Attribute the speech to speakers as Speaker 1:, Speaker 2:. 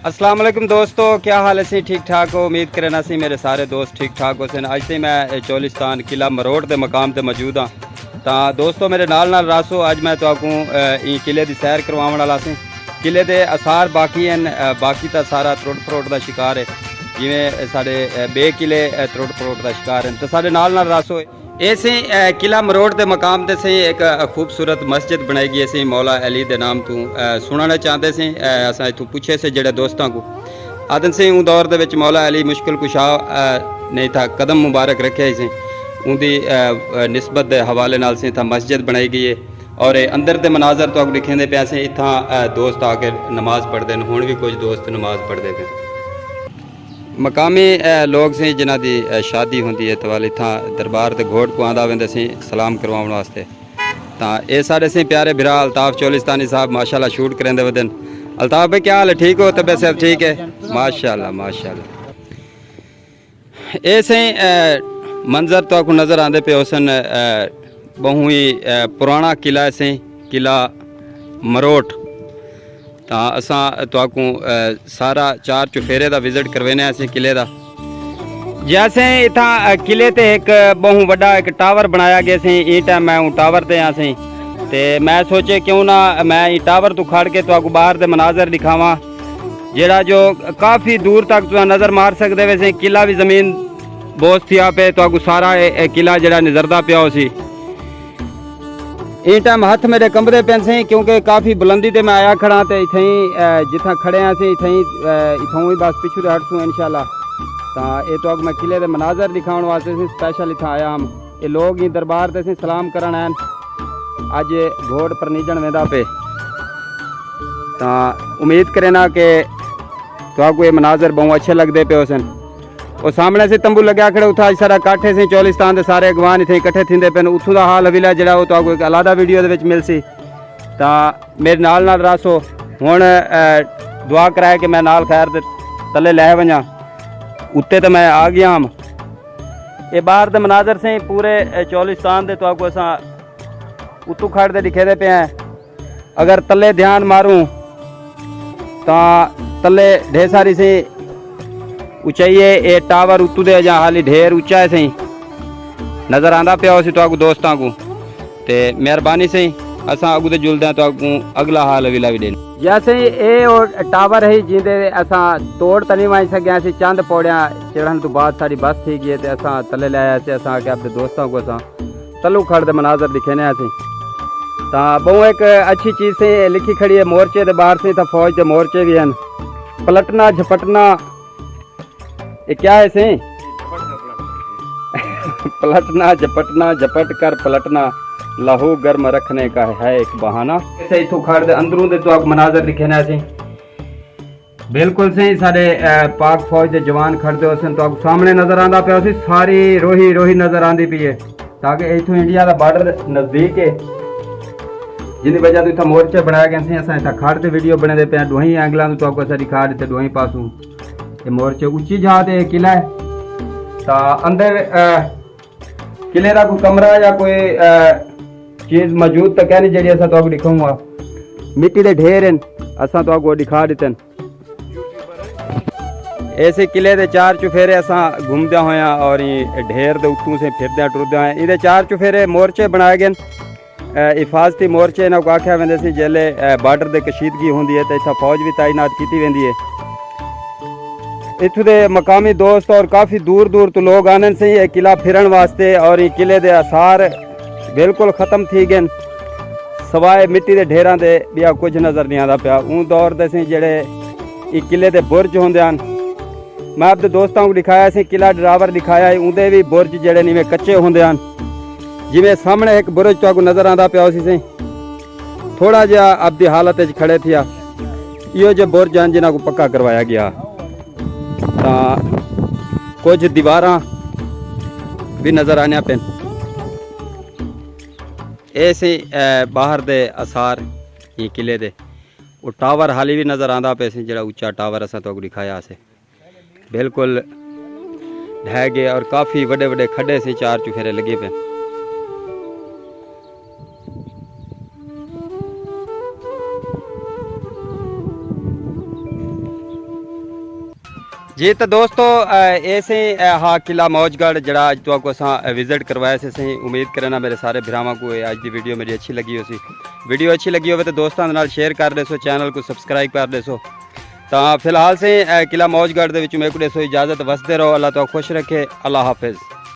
Speaker 1: अस्सलाम वालेकुम दोस्तों, क्या हाल है सी? ठीक ठाक हो? उम्मीद करना सी मेरे सारे दोस्त ठीक ठाक हो सन। अज से मैं चोलिस्तान किला मरोड़ के मकाम ते मौजूद हाँ। तो दोस्तों मेरे नाल रासो अज मैं तुहानू किले की सैर करवाने वाला सी। किले के आसार बाकी हैं, बाकी तो सारा त्रुट फरोट का शिकार है, जिमें साढ़े बे किले त्रुट फरोट का शिकार हैं। तो साढ़े नाल रासो ये सी किला मरोड़ के मकाम ते सी एक खूबसूरत मस्जिद बनाई गई सी मौला अली के नाम तू। सुनना चाहते सी, असा इतों पूछे से जड़े दोस्तों को आदन से उन दौर के मौला अली मुश्किल कुशा ने था कदम मुबारक रखे सी, उनकी निस्बत के हवाले नाल से इतना मस्जिद बनाई गई है। और अंदर के मनाजर तो लिखे पे से इतना दोस्त आके नमाज पढ़ते हैं। हुण भी कुछ दोस्त नमाज पढ़ते पे। मकामी लोग से जिन्हों की शादी होंगी है तो वाल इतना दरबार ते घोट को आंदा वेंदे सी सलाम करवाने वास्ते। तो ये साढ़े से प्यारे बिरा अल्ताफ चोलिस्तानी साहब माशाल्लाह शूट करेंदे वदन। अल्ताफ भाई क्या हाल है? ठीक हो? तबीयत सब ठीक है? माशाल्लाह माशाल्लाह। ये से मंजर तो आपको नज़र आते पे उसन बहु ही पुराना किला से किला मरोट। तो असा तो सारा चार चुफेरे का विजिट करवाने असी किले का। जैसे इतना किले ते एक बहु बड़ा एक टावर बनाया गया सी। ई टाइम मैं टावर ते हाँ सी ते मैं सोचे क्यों ना मैं ई टावर तो खड़ के तो बाहर के मनाजर दिखावा, जेड़ा जो काफ़ी दूर तक तो नज़र मार सकते वैसे किला भी जमीन बोझ थी पे तो सारा किला जरा नजरदा पिया सी। इस टाइम हथ मेरे कंबदे पे से क्योंकि काफ़ी बुलंदी ते मैं आया खड़ा तो इतें ही जिथा खड़े हैं से इतों ही बस पिछू हटसूँ इंशाल्लाह। तो ये तो मैं किले के मनाजर दिखाने वास्ते से स्पैशल इतना आया हम। ये लोग ही दरबार से सलाम करन आन अज घोड़ पर नीजन वेंदा पे। तो उम्मीद करें ना कि तो ये मनाजर बहुत अच्छे लगते पे सन। और सामने से तंबू लग्या खड़े उठा सारा काठे से चोलिस्तान के सारे अगवान इतने इकट्ठे थींदे पे। उतों का हाल हवीला जरा वो तो एक अलग वीडियो के मिल सी। तो मेरे नाल रासो हुण दुआ कराए कि मैं नाल खैर तले लै वजा उत्ते तो मैं आ गया हम। ये बाहर के मनाजर से पूरे चोलिस्तान के तो असा उतू खड़ के दिखे दे पे हैं। अगर तले ध्यान मारूँ तो तले ढेर सारी से ऊंचाई है। ये टावर उतू दे जा हाली ढेर ऊंचा है सही नज़र आंदा पिया उसी तो दोस्तों को। तो मेहरबानी से असा अगू जुलद तो अगला हाल अगला भी देना। जैसे ये और टावर है जिंदे असा तोड़ तो नहीं माई सके सी। चंद पौड़िया चढ़न तो बाद सारी बस थी गई तो असा तले लाया से असा के अपने दोस्तों को असा तलू खड़ के मनाजर दिखे ने असी। तो बहु एक अच्छी चीज़ से लिखी खड़ी है मोर्चे के बाहर से तो फौज के मोर्चे भी हैं। पलटना झपटना ये क्या है से पलटना झपटना झपट कर पलटना लहू गर्म रखने का है एक बहाना। ऐसे इथों खड़ दे अंदरों दे तो आप मनाजर दिखे ना सी बिल्कुल से सारे पाक फौज के जवान खड़ते हो सन। तो आप सामने नजर आंदा पे सी सारी रोही रोही नजर आंदी पई है ताकि इथों इंडिया का बॉर्डर नजदीक है जिंदी वजह तो इतना मोर्चे बनाए गए सी। असा इतना खड़ के वीडियो बने दे पे दोही एंगलों तो आपको सारी खड़ ते दोही पासों ये मोर्चे उच्ची जहाँ ते किला है। तो अंदर किले का कोई कमरा या कोई चीज़ मौजूद तो कहनी जी असा तो दिखाऊंगा। मिट्टी के ढेर हैं असा तो दिखा देते। ऐसे किले के चार चुफेरे असा घूमद होया और ढेर के उत्तों से फिरद टुरद होया। ये चार चुफेरे मोर्चे बनाए गए हिफाजती मोर्चे इन्हों को आख्या वेंदे सी। जेले बार्डर की कशीदगी होंगी है तो इतना फौज भी तैनात की वेंदी है। इतों के मकामी दोस्त और काफ़ी दूर दूर तो लोग आने से ये किला फिरन वास्ते। और ये किले के आसार बिल्कुल ख़त्म थी गए सवाए मिट्टी के ढेर के भी कुछ नज़र नहीं आता पाया। उन दौर के सी जेड़े ये किले के बुरज होंदे हैं मैं अपने दोस्तों को दिखाया सी। किला ड्रावर दिखाया उनके भी बुरज जेड़े नीवे कच्चे होंदे हैं। जिमें सामने एक बुरज तो नज़र आता पाया उसी थोड़ा जहा अपनी हालत खड़े थे। यो जो बुरज हैं जिन्हों को पक्का करवाया गया। कुछ दीवार भी नज़र आने पे ऐसे बाहर दे आसार ये किले दे। वो टावर हाली भी नज़र आंदा पे से जरा उच्चा टावर असा तो दिखाया से बिल्कुल ढह गए और काफ़ी बड़े बड़े खड्डे से चार चुफेरे लगे पे। जी तो दोस्तों ऐसे हाँ किला मौजगढ़ जरा अज तो असां विजिट करवाया से सही उम्मीद करना मेरे सारे भरावां को अज की वीडियो मेरी अच्छी लगी हो सी वीडियो अच्छी लगी हो तो दोस्तों के नाल शेयर कर देसो चैनल को सबसक्राइब कर देसो तो फिलहाल से किला मौजगढ़ के मेरे को देसो इजाज़त वसते रहो अल्लाह तो खुश रखे अल्लाह हाफिज़।